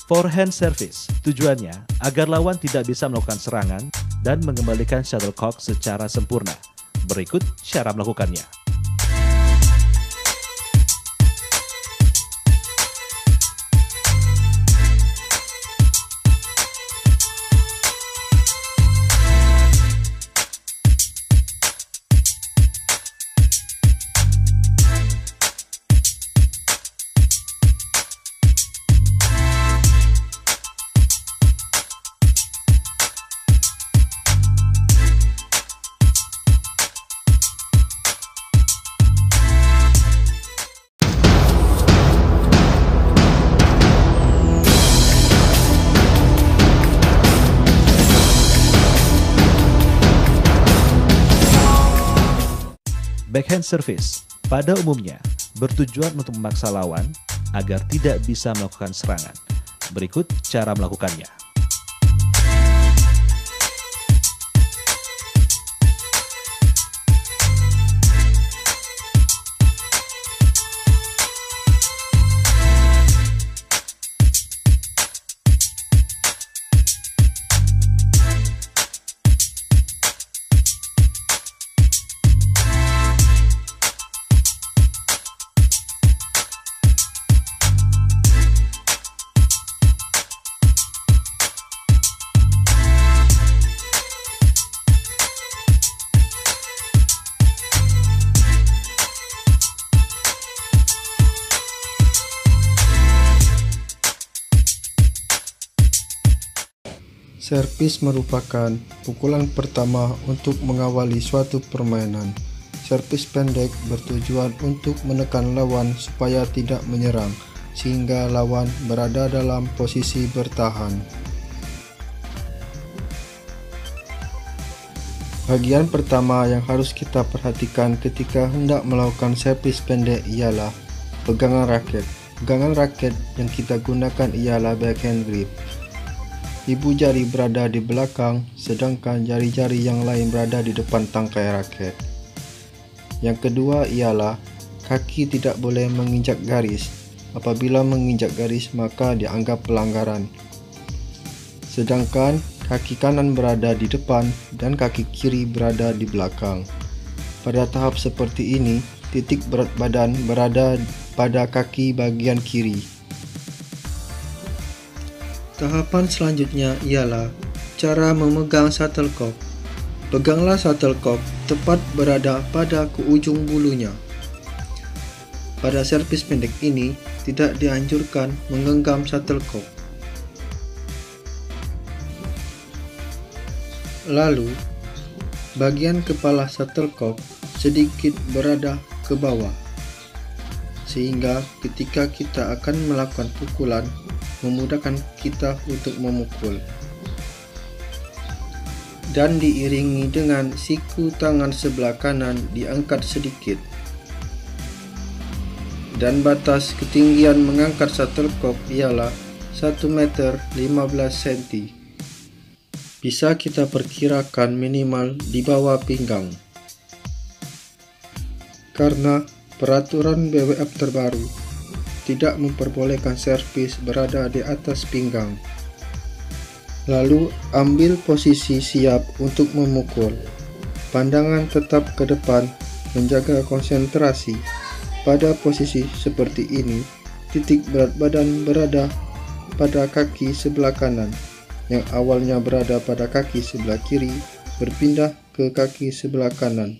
Forehand service tujuannya agar lawan tidak bisa melakukan serangan dan mengembalikan shuttlecock secara sempurna. Berikut cara melakukannya. Backhand service pada umumnya bertujuan untuk memaksa lawan agar tidak bisa melakukan serangan. Berikut cara melakukannya. Servis merupakan pukulan pertama untuk mengawali suatu permainan. Servis pendek bertujuan untuk menekan lawan supaya tidak menyerang, sehingga lawan berada dalam posisi bertahan. Bagian pertama yang harus kita perhatikan ketika hendak melakukan servis pendek ialah pegangan raket. Pegangan raket yang kita gunakan ialah backhand grip. Ibu jari berada di belakang, sedangkan jari-jari yang lain berada di depan tangkai raket. Yang kedua ialah kaki tidak boleh menginjak garis. Apabila menginjak garis maka dianggap pelanggaran. Sedangkan kaki kanan berada di depan dan kaki kiri berada di belakang. Pada tahap seperti ini, titik berat badan berada pada kaki bagian kiri. Tahapan selanjutnya ialah cara memegang shuttlecock. Peganglah shuttlecock tepat berada pada ke ujung bulunya. Pada servis pendek ini tidak dianjurkan menggenggam shuttlecock. Lalu, bagian kepala shuttlecock sedikit berada ke bawah, sehingga ketika kita akan melakukan pukulan memudahkan kita untuk memukul. Dan diiringi dengan siku tangan sebelah kanan diangkat sedikit. Dan batas ketinggian mengangkat shuttlecock ialah 1 meter 15 cm. Bisa kita perkirakan minimal di bawah pinggang. Karena peraturan BWF terbaru tidak memperbolehkan servis berada di atas pinggang. Lalu ambil posisi siap untuk memukul. Pandangan tetap ke depan, menjaga konsentrasi. Pada posisi seperti ini, titik berat badan berada pada kaki sebelah kanan, yang awalnya berada pada kaki sebelah kiri, berpindah ke kaki sebelah kanan,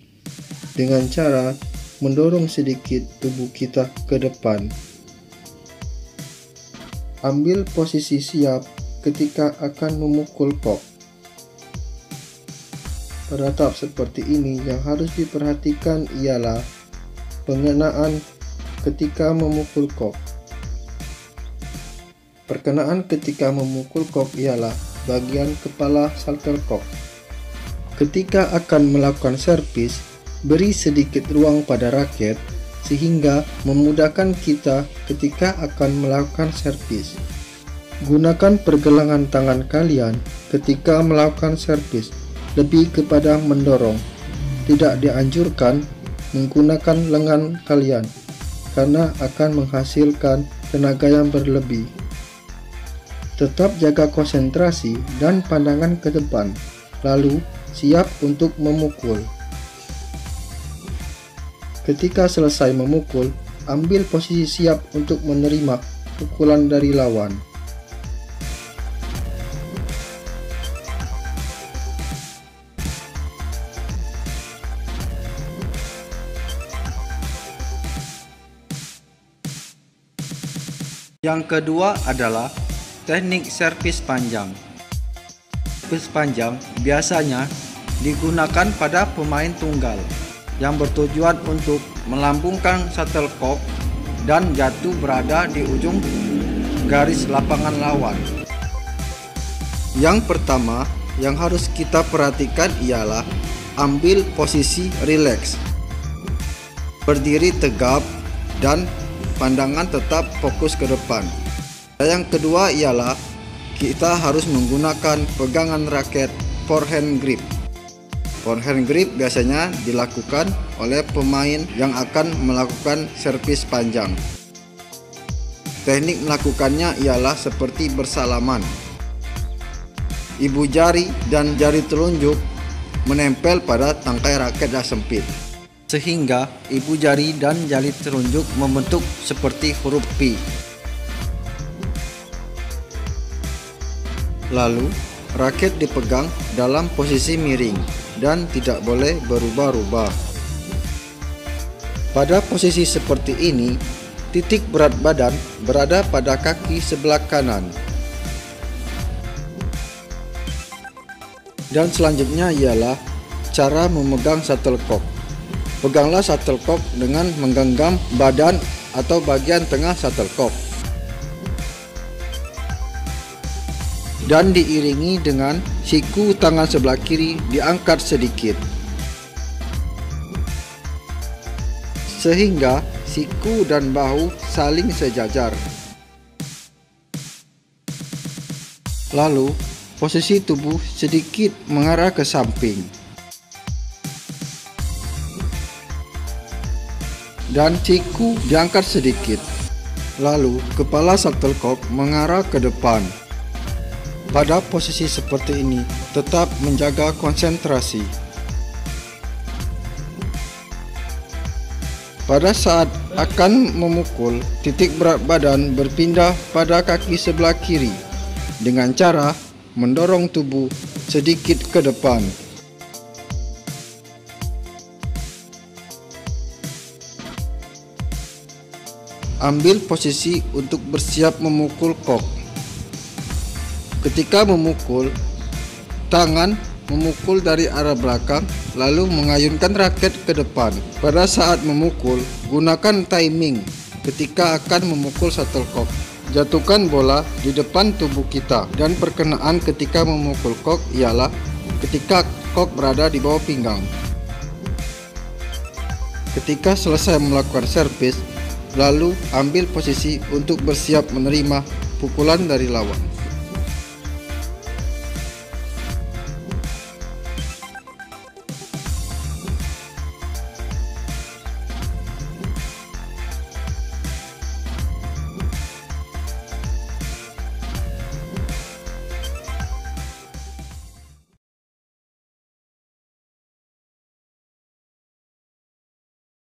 dengan cara mendorong sedikit tubuh kita ke depan. Ambil posisi siap ketika akan memukul kok. Pada tahap seperti ini yang harus diperhatikan ialah pengenaan ketika memukul kok. Perkenaan ketika memukul kok ialah bagian kepala shuttlecock. Ketika akan melakukan servis, beri sedikit ruang pada raket sehingga memudahkan kita ketika akan melakukan servis. Gunakan pergelangan tangan kalian ketika melakukan servis, lebih kepada mendorong. Tidak dianjurkan menggunakan lengan kalian karena akan menghasilkan tenaga yang berlebih. Tetap jaga konsentrasi dan pandangan ke depan, lalu siap untuk memukul. Ketika selesai memukul, ambil posisi siap untuk menerima pukulan dari lawan. Yang kedua adalah teknik servis panjang. Servis panjang biasanya digunakan pada pemain tunggal yang bertujuan untuk melambungkan shuttlecock dan jatuh berada di ujung garis lapangan lawan. Yang pertama yang harus kita perhatikan ialah ambil posisi rileks, berdiri tegap dan pandangan tetap fokus ke depan. Dan yang kedua ialah kita harus menggunakan pegangan raket forehand grip. Forehand grip biasanya dilakukan oleh pemain yang akan melakukan servis panjang. Teknik melakukannya ialah seperti bersalaman. Ibu jari dan jari telunjuk menempel pada tangkai raket yang sempit, sehingga ibu jari dan jari telunjuk membentuk seperti huruf P. Lalu, raket dipegang dalam posisi miring dan tidak boleh berubah-ubah. Pada posisi seperti ini, titik berat badan berada pada kaki sebelah kanan. Dan selanjutnya ialah cara memegang shuttlecock. Peganglah shuttlecock dengan menggenggam badan atau bagian tengah shuttlecock, dan diiringi dengan siku tangan sebelah kiri diangkat sedikit, sehingga siku dan bahu saling sejajar. Lalu, posisi tubuh sedikit mengarah ke samping, dan siku diangkat sedikit. Lalu, kepala shuttlecock mengarah ke depan. Pada posisi seperti ini, tetap menjaga konsentrasi. Pada saat akan memukul, titik berat badan berpindah pada kaki sebelah kiri dengan cara mendorong tubuh sedikit ke depan. Ambil posisi untuk bersiap memukul kok. Ketika memukul, tangan memukul dari arah belakang lalu mengayunkan raket ke depan. Pada saat memukul, gunakan timing ketika akan memukul shuttlecock. Jatuhkan bola di depan tubuh kita, dan perkenaan ketika memukul kok ialah ketika kok berada di bawah pinggang. Ketika selesai melakukan servis, lalu ambil posisi untuk bersiap menerima pukulan dari lawan.